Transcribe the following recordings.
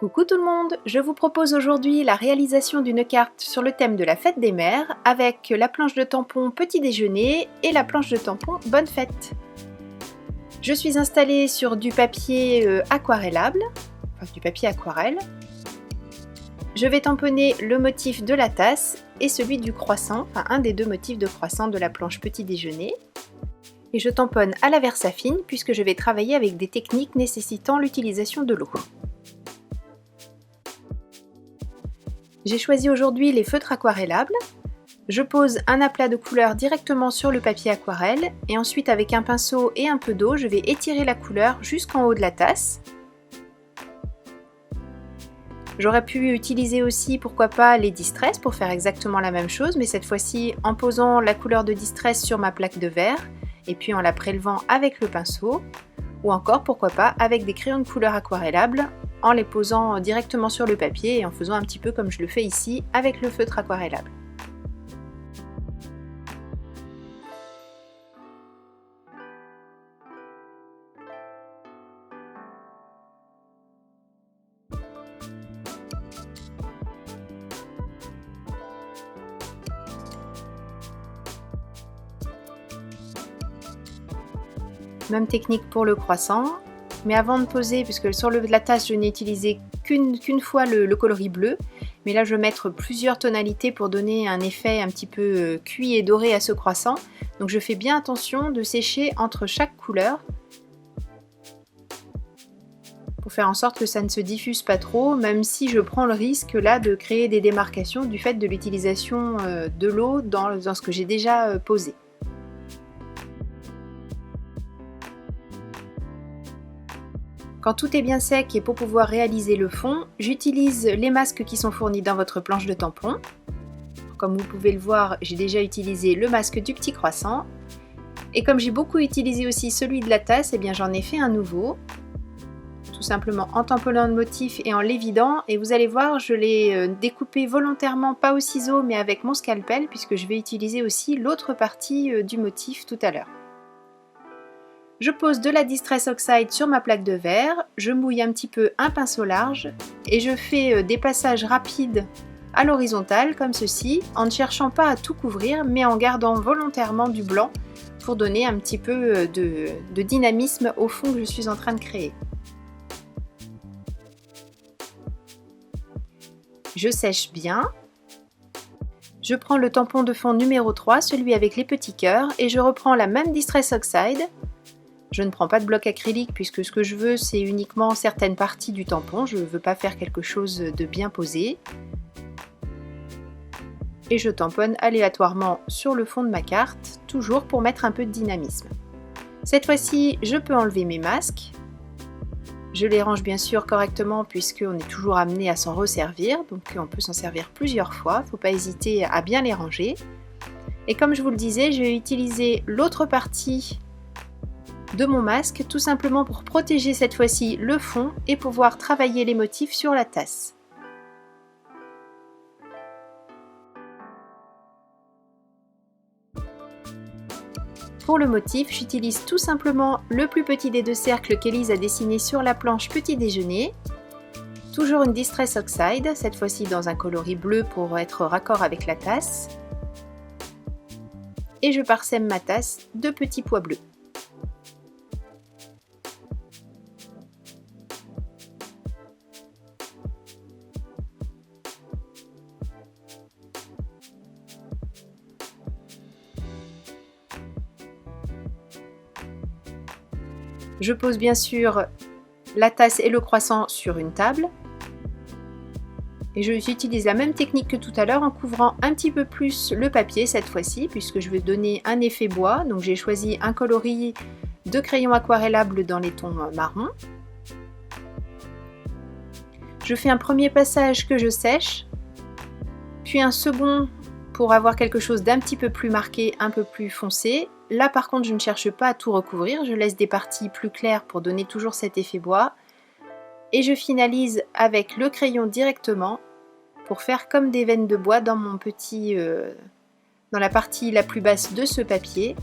Coucou tout le monde, je vous propose aujourd'hui la réalisation d'une carte sur le thème de la fête des mères avec la planche de tampon petit déjeuner et la planche de tampon bonne fête. Je suis installée sur du papier aquarellable, enfin du papier aquarelle. Je vais tamponner le motif de la tasse et celui du croissant, enfin un des deux motifs de croissant de la planche petit déjeuner. Et je tamponne à la Versafine puisque je vais travailler avec des techniques nécessitant l'utilisation de l'eau. J'ai choisi aujourd'hui les feutres aquarellables. Je pose un aplat de couleur directement sur le papier aquarelle et ensuite avec un pinceau et un peu d'eau, je vais étirer la couleur jusqu'en haut de la tasse. J'aurais pu utiliser aussi, pourquoi pas, les Distress pour faire exactement la même chose, mais cette fois-ci en posant la couleur de Distress sur ma plaque de verre et puis en la prélevant avec le pinceau, ou encore, pourquoi pas, avec des crayons de couleur aquarellables en les posant directement sur le papier et en faisant un petit peu comme je le fais ici avec le feutre aquarellable. Même technique pour le croissant, mais avant de poser, puisque sur la tasse je n'ai utilisé qu'une fois le coloris bleu, mais là je vais mettre plusieurs tonalités pour donner un effet un petit peu cuit et doré à ce croissant. Donc je fais bien attention de sécher entre chaque couleur pour faire en sorte que ça ne se diffuse pas trop, même si je prends le risque là de créer des démarcations du fait de l'utilisation de l'eau dans ce que j'ai déjà posé. Quand tout est bien sec et pour pouvoir réaliser le fond, j'utilise les masques qui sont fournis dans votre planche de tampon. Comme vous pouvez le voir, j'ai déjà utilisé le masque du petit croissant. Et comme j'ai beaucoup utilisé aussi celui de la tasse, eh bien j'en ai fait un nouveau. Tout simplement en tamponnant le motif et en l'évidant. Et vous allez voir, je l'ai découpé volontairement, pas au ciseau, mais avec mon scalpel, puisque je vais utiliser aussi l'autre partie du motif tout à l'heure. Je pose de la Distress Oxide sur ma plaque de verre, je mouille un petit peu un pinceau large et je fais des passages rapides à l'horizontale comme ceci, en ne cherchant pas à tout couvrir mais en gardant volontairement du blanc pour donner un petit peu de dynamisme au fond que je suis en train de créer. Je sèche bien. Je prends le tampon de fond numéro 3, celui avec les petits cœurs, et je reprends la même Distress Oxide. Je ne prends pas de bloc acrylique puisque ce que je veux c'est uniquement certaines parties du tampon, je ne veux pas faire quelque chose de bien posé. Et je tamponne aléatoirement sur le fond de ma carte, toujours pour mettre un peu de dynamisme. Cette fois-ci, je peux enlever mes masques. Je les range bien sûr correctement puisqu'on est toujours amené à s'en resservir, donc on peut s'en servir plusieurs fois, il ne faut pas hésiter à bien les ranger. Et comme je vous le disais, je vais utiliser l'autre partie de mon masque, tout simplement pour protéger cette fois-ci le fond et pouvoir travailler les motifs sur la tasse. Pour le motif, j'utilise tout simplement le plus petit des deux cercles qu'Élise a dessiné sur la planche petit déjeuner. Toujours une Distress Oxide, cette fois-ci dans un coloris bleu pour être raccord avec la tasse. Et je parsème ma tasse de petits pois bleus. Je pose bien sûr la tasse et le croissant sur une table. Et j'utilise la même technique que tout à l'heure en couvrant un petit peu plus le papier cette fois-ci, puisque je vais donner un effet bois. Donc j'ai choisi un coloris de crayon aquarellable dans les tons marron. Je fais un premier passage que je sèche, puis un second pour avoir quelque chose d'un petit peu plus marqué, un peu plus foncé. Là par contre je ne cherche pas à tout recouvrir, je laisse des parties plus claires pour donner toujours cet effet bois. Et je finalise avec le crayon directement pour faire comme des veines de bois dans mon petit, dans la partie la plus basse de ce papier.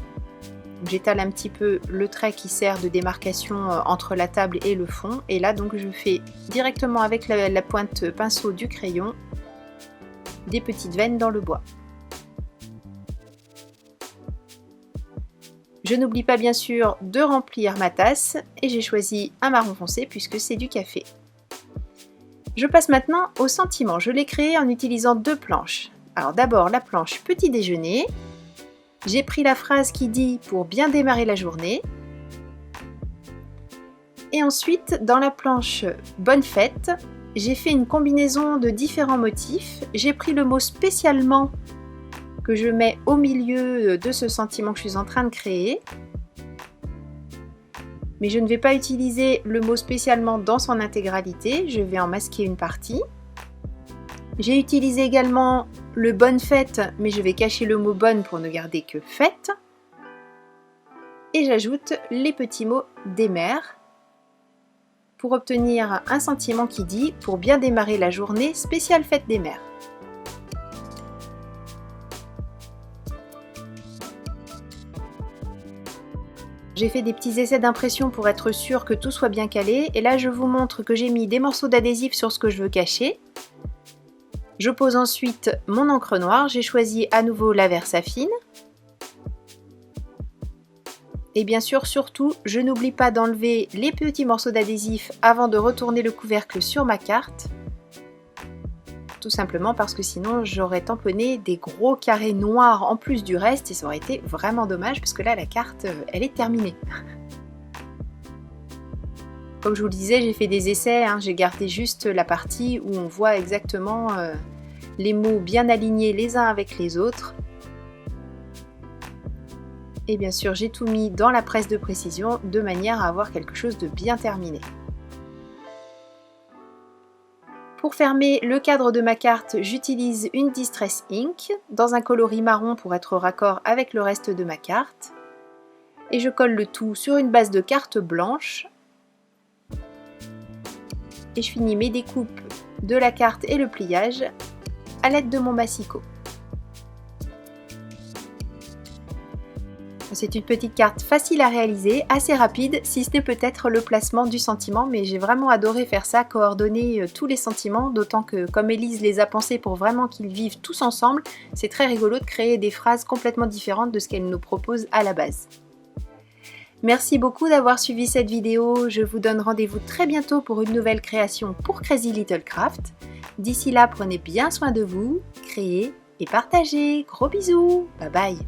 J'étale un petit peu le trait qui sert de démarcation entre la table et le fond. Et là, donc, je fais directement avec la pointe pinceau du crayon des petites veines dans le bois. Je n'oublie pas bien sûr de remplir ma tasse et j'ai choisi un marron foncé puisque c'est du café. Je passe maintenant au sentiment. Je l'ai créé en utilisant 2 planches. Alors d'abord la planche petit déjeuner. J'ai pris la phrase qui dit pour bien démarrer la journée. Et ensuite dans la planche bonne fête, j'ai fait une combinaison de différents motifs. J'ai pris le mot spécialement que je mets au milieu de ce sentiment que je suis en train de créer. Mais je ne vais pas utiliser le mot spécialement dans son intégralité, je vais en masquer une partie. J'ai utilisé également le bonne fête, mais je vais cacher le mot bonne pour ne garder que fête. Et j'ajoute les petits mots des mères pour obtenir un sentiment qui dit pour bien démarrer la journée spéciale fête des mères. J'ai fait des petits essais d'impression pour être sûre que tout soit bien calé. Et là, je vous montre que j'ai mis des morceaux d'adhésif sur ce que je veux cacher. Je pose ensuite mon encre noire. J'ai choisi à nouveau la Versafine. Et bien sûr, surtout, je n'oublie pas d'enlever les petits morceaux d'adhésif avant de retourner le couvercle sur ma carte. Tout simplement parce que sinon j'aurais tamponné des gros carrés noirs en plus du reste et ça aurait été vraiment dommage parce que là la carte elle est terminée. Comme je vous le disais, j'ai fait des essais, j'ai gardé juste la partie où on voit exactement les mots bien alignés les uns avec les autres. Et bien sûr j'ai tout mis dans la presse de précision de manière à avoir quelque chose de bien terminé. Pour fermer le cadre de ma carte, j'utilise une Distress Ink dans un coloris marron pour être raccord avec le reste de ma carte. Et je colle le tout sur une base de carte blanche. Et je finis mes découpes de la carte et le pliage à l'aide de mon massicot. C'est une petite carte facile à réaliser, assez rapide, si ce n'est peut-être le placement du sentiment, mais j'ai vraiment adoré faire ça, coordonner tous les sentiments, d'autant que comme Élise les a pensés pour vraiment qu'ils vivent tous ensemble, c'est très rigolo de créer des phrases complètement différentes de ce qu'elle nous propose à la base. Merci beaucoup d'avoir suivi cette vidéo, je vous donne rendez-vous très bientôt pour une nouvelle création pour Crazy Little Craft. D'ici là, prenez bien soin de vous, créez et partagez, gros bisous, bye bye.